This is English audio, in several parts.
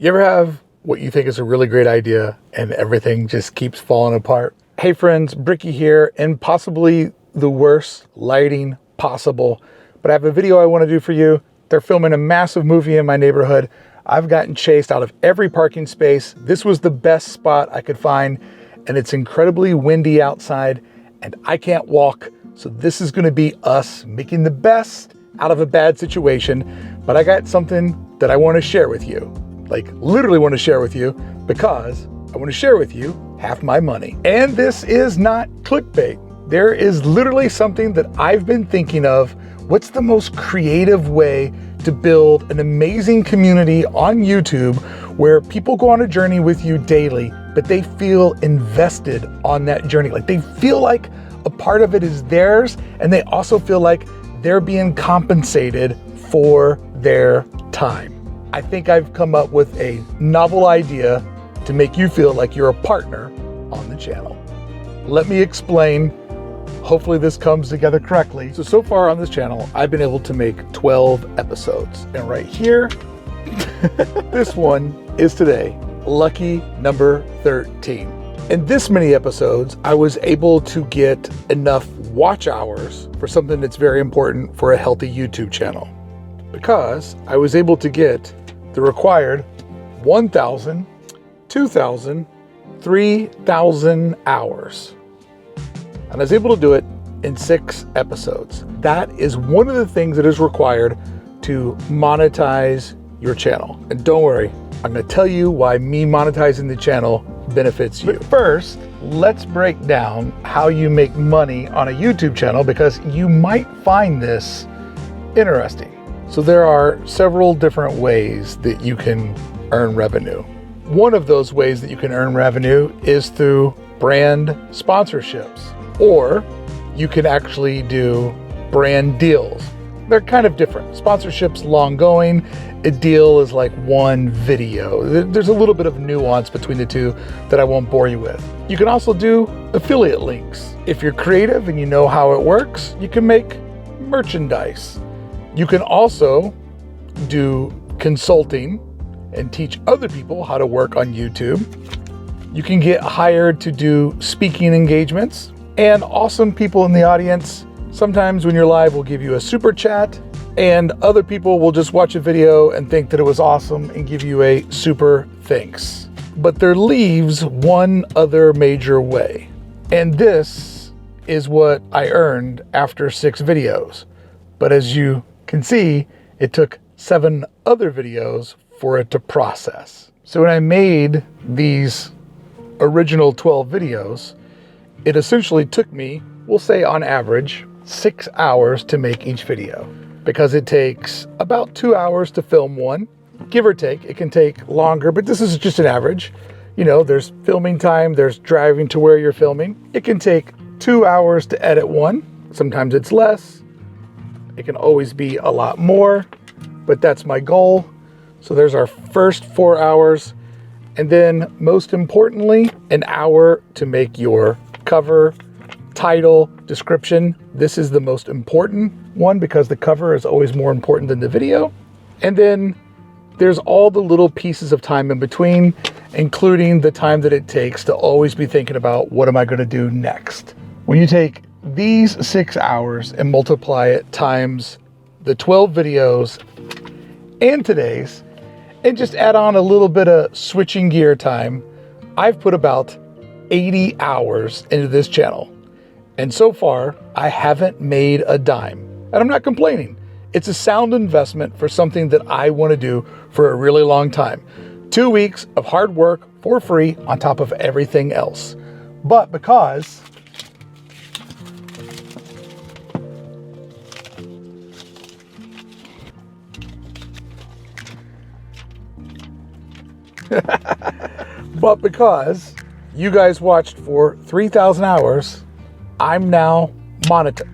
You ever have what you think is a really great idea and everything just keeps falling apart? Hey friends, Brickey here, and possibly the worst lighting possible. But I have a video I want to do for you. They're filming a massive movie in my neighborhood. I've gotten chased out of every parking space. This was the best spot I could find, and it's incredibly windy outside, and I can't walk. So this is going to be us making the best out of a bad situation. But I got something that I want to share with you. Like literally want to share with you, because I want to share with you half my money. And this is not clickbait. There is literally something that I've been thinking of. What's the most creative way to build an amazing community on YouTube where people go on a journey with you daily, but they feel invested on that journey? Like they feel like a part of it is theirs, and they also feel like they're being compensated for their time. I think I've come up with a novel idea to make you feel like you're a partner on the channel. Let me explain. Hopefully this comes together correctly. So far on this channel, I've been able to make 12 episodes. And right here, this one is today, lucky number 13. In this many episodes, I was able to get enough watch hours for something that's very important for a healthy YouTube channel, because I was able to get the required 1,000, 2,000, 3,000 hours. And I was able to do it in 6 episodes. That is one of the things that is required to monetize your channel. And don't worry, I'm gonna tell you why me monetizing the channel benefits you. But first, let's break down how you make money on a YouTube channel, because you might find this interesting. So there are several different ways that you can earn revenue. One of those ways that you can earn revenue is through brand sponsorships, or you can actually do brand deals. They're kind of different. Sponsorship's long going. A deal is like one video. There's a little bit of nuance between the two that I won't bore you with. You can also do affiliate links. If you're creative and you know how it works, you can make merchandise. You can also do consulting and teach other people how to work on YouTube. You can get hired to do speaking engagements, and awesome people in the audience. Sometimes when you're live, we'll give you a super chat, and other people will just watch a video and think that it was awesome and give you a super thanks. But there leaves one other major way. And this is what I earned after 6 videos. But as you can see, it took 7 other videos for it to process. So when I made these original 12 videos, it essentially took me, we'll say on average, 6 hours to make each video, because it takes about 2 hours to film one, give or take. It can take longer, but this is just an average. You know, there's filming time, there's driving to where you're filming. It can take 2 hours to edit one. Sometimes it's less. It can always be a lot more, but that's my goal. So there's our first 4 hours. And then most importantly, an hour to make your cover, title, description. This is the most important one, because the cover is always more important than the video. And then there's all the little pieces of time in between, including the time that it takes to always be thinking about, what am I going to do next? When you take these 6 hours and multiply it times the 12 videos and today's, and just add on a little bit of switching gear time, I've put about 80 hours into this channel. And so far, I haven't made a dime. And I'm not complaining. It's a sound investment for something that I want to do for a really long time. 2 weeks of hard work for free on top of everything else. But because because you guys watched for 3,000 hours, I'm now monetized.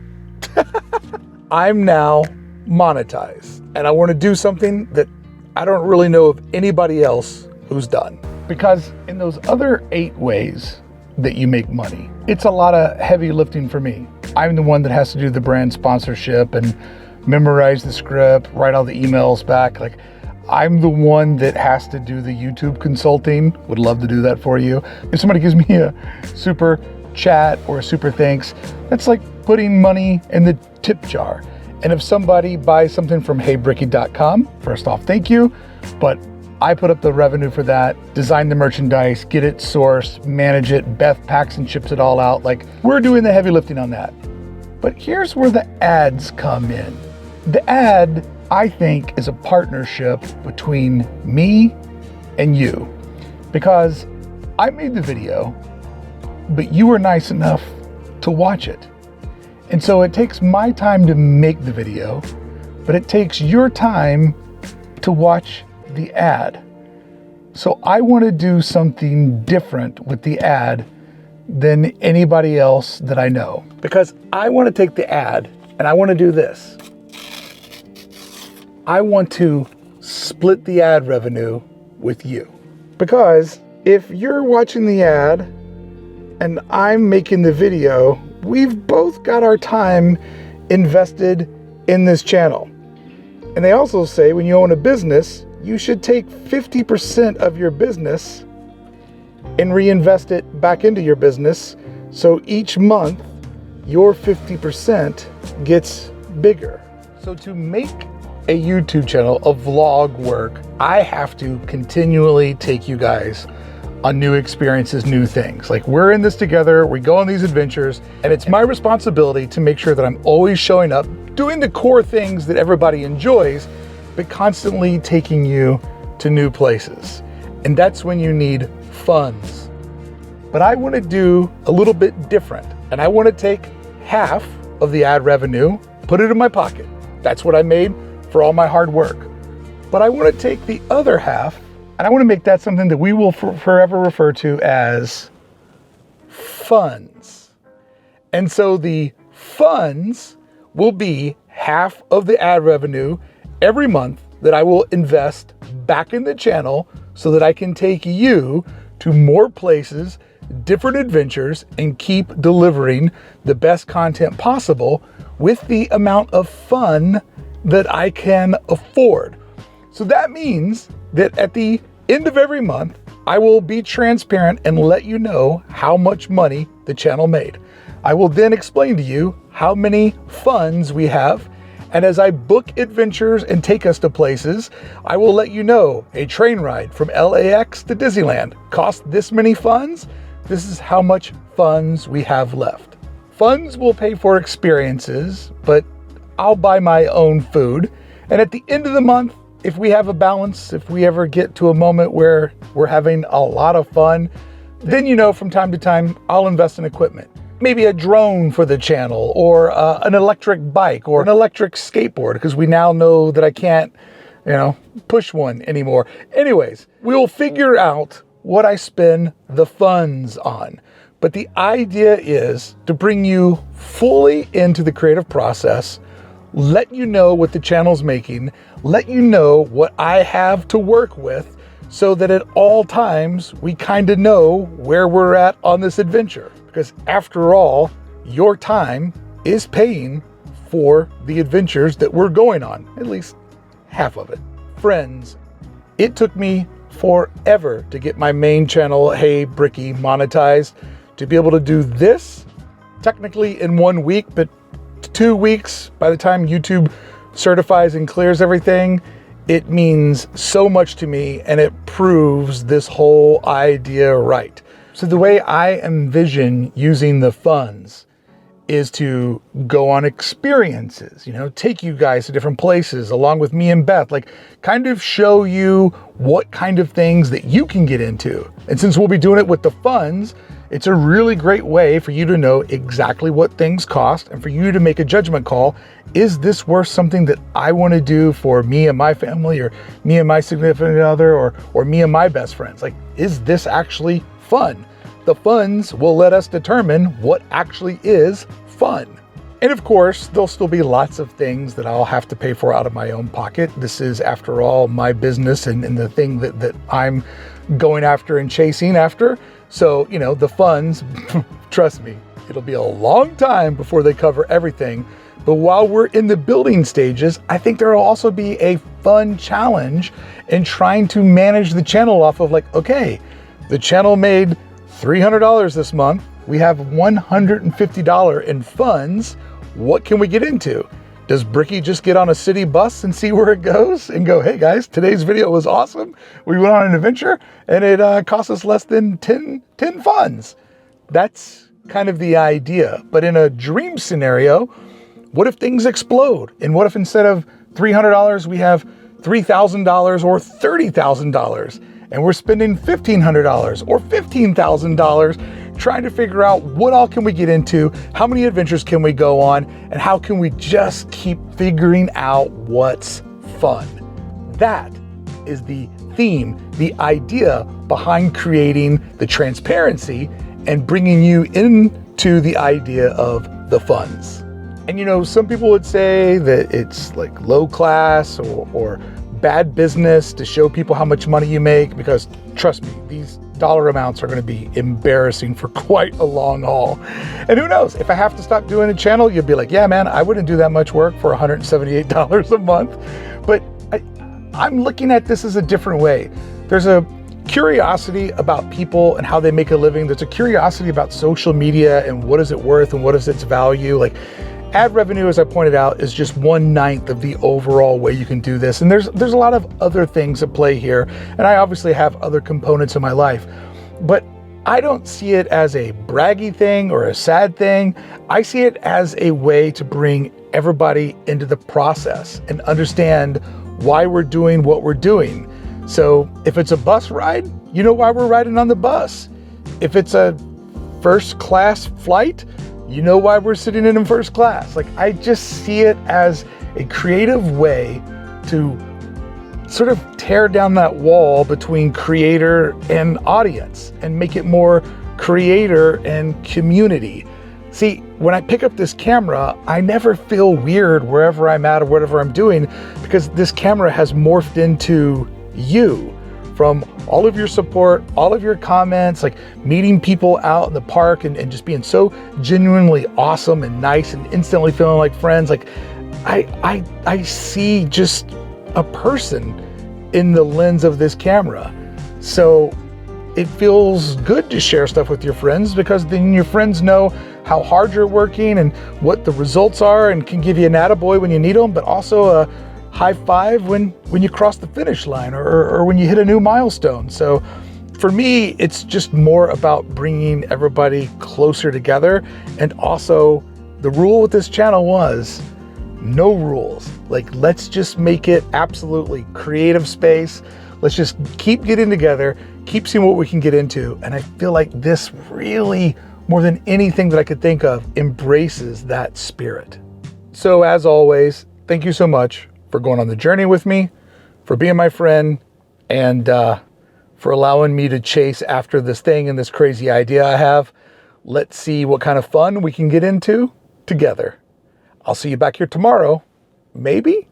And I want to do something that I don't really know of anybody else who's done. Because in those other 8 ways that you make money, it's a lot of heavy lifting for me. I'm the one that has to do the brand sponsorship and memorize the script, write all the emails back. Like, I'm the one that has to do the YouTube consulting. Would love to do that for you. If somebody gives me a super chat or a super thanks, that's like putting money in the tip jar. And if somebody buys something from heybrickey.com, first off, thank you. But I put up the revenue for that, design the merchandise, get it sourced, manage it. Beth packs and ships it all out. Like, we're doing the heavy lifting on that. But here's where the ads come in. The ad, I think, is a partnership between me and you, because I made the video, but you were nice enough to watch it. And so it takes my time to make the video, but it takes your time to watch the ad. So I want to do something different with the ad than anybody else that I know, because I want to take the ad and I want to do this. I want to split the ad revenue with you, because if you're watching the ad and I'm making the video, we've both got our time invested in this channel. And they also say when you own a business, you should take 50% of your business and reinvest it back into your business. So each month, your 50% gets bigger. So to make a YouTube channel, a vlog work, I have to continually take you guys on new experiences, new things. Like, we're in this together, we go on these adventures, and it's my responsibility to make sure that I'm always showing up, doing the core things that everybody enjoys, but constantly taking you to new places. And that's when you need funds. But I want to do a little bit different, and I want to take half of the ad revenue, put it in my pocket. That's what I made for all my hard work. But I want to take the other half, and I want to make that something that we will forever refer to as funds. And so the funds will be half of the ad revenue every month that I will invest back in the channel so that I can take you to more places, different adventures, and keep delivering the best content possible with the amount of fun that I can afford. So that means that at the end of every month, I will be transparent and let you know how much money the channel made. I will then explain to you how many funds we have. And as I book adventures and take us to places, I will let you know a train ride from LAX to Disneyland cost this many funds. This is how much funds we have left. Funds will pay for experiences, but I'll buy my own food. And at the end of the month, if we have a balance, if we ever get to a moment where we're having a lot of fun, then, you know, from time to time, I'll invest in equipment. Maybe a drone for the channel, or an electric bike, or an electric skateboard, because we now know that I can't, push one anymore. Anyways, we'll figure out what I spend the funds on. But the idea is to bring you fully into the creative process, let you know what the channel's making, let you know what I have to work with, so that at all times we kind of know where we're at on this adventure. Because after all, your time is paying for the adventures that we're going on, at least half of it. Friends, it took me forever to get my main channel, Hey Brickey, monetized. To be able to do this, technically in 1 week, but 2 weeks, by the time YouTube certifies and clears everything, it means so much to me, and it proves this whole idea right. So the way I envision using the funds is to go on experiences, take you guys to different places along with me and Beth, like kind of show you what kind of things that you can get into. And since we'll be doing it with the funds, it's a really great way for you to know exactly what things cost and for you to make a judgment call. Is this worth something that I want to do for me and my family, or me and my significant other, or me and my best friends? Like, is this actually fun? The funds will let us determine what actually is fun. And of course, there'll still be lots of things that I'll have to pay for out of my own pocket. This is, after all, my business and the thing that I'm going after and chasing after. So, the funds, trust me, it'll be a long time before they cover everything. But while we're in the building stages, I think there will also be a fun challenge in trying to manage the channel off of like, okay, the channel made $300 this month. We have $150 in funds. What can we get into? Does Brickey just get on a city bus and see where it goes and go, hey guys, today's video was awesome. We went on an adventure and it cost us less than 10 funds. That's kind of the idea. But in a dream scenario, what if things explode? And what if instead of $300, we have $3,000 or $30,000? And we're spending $1,500 or $15,000 trying to figure out what all can we get into, how many adventures can we go on, and how can we just keep figuring out what's fun. That is the theme, the idea behind creating the transparency and bringing you into the idea of the funds. And you know, some people would say that it's like low class or bad business to show people how much money you make, because trust me, these dollar amounts are going to be embarrassing for quite a long haul. And who knows, if I have to stop doing the channel, you'll be like, yeah, man, I wouldn't do that much work for $178 a month. But I'm looking at this as a different way. There's a curiosity about people and how they make a living. There's a curiosity about social media and what is it worth and what is its value. Like, ad revenue, as I pointed out, is just 1/9 of the overall way you can do this. And there's a lot of other things at play here. And I obviously have other components in my life, but I don't see it as a braggy thing or a sad thing. I see it as a way to bring everybody into the process and understand why we're doing what we're doing. So if it's a bus ride, you know why we're riding on the bus. If it's a first class flight, you know why we're sitting in first class. Like, I just see it as a creative way to sort of tear down that wall between creator and audience and make it more creator and community. See, when I pick up this camera, I never feel weird wherever I'm at or whatever I'm doing, because this camera has morphed into you. From all of your support, all of your comments, like meeting people out in the park and just being so genuinely awesome and nice and instantly feeling like friends. Like, I see just a person in the lens of this camera. So it feels good to share stuff with your friends, because then your friends know how hard you're working and what the results are and can give you an attaboy when you need them, but also a high five when you cross the finish line or when you hit a new milestone. So for me, it's just more about bringing everybody closer together. And also, the rule with this channel was no rules. Like, let's just make it absolutely creative space. Let's just keep getting together, keep seeing what we can get into. And I feel like this really, more than anything that I could think of, embraces that spirit. So as always, thank you so much for going on the journey with me, for being my friend, and for allowing me to chase after this thing and this crazy idea I have. Let's see what kind of fun we can get into together. I'll see you back here tomorrow, maybe?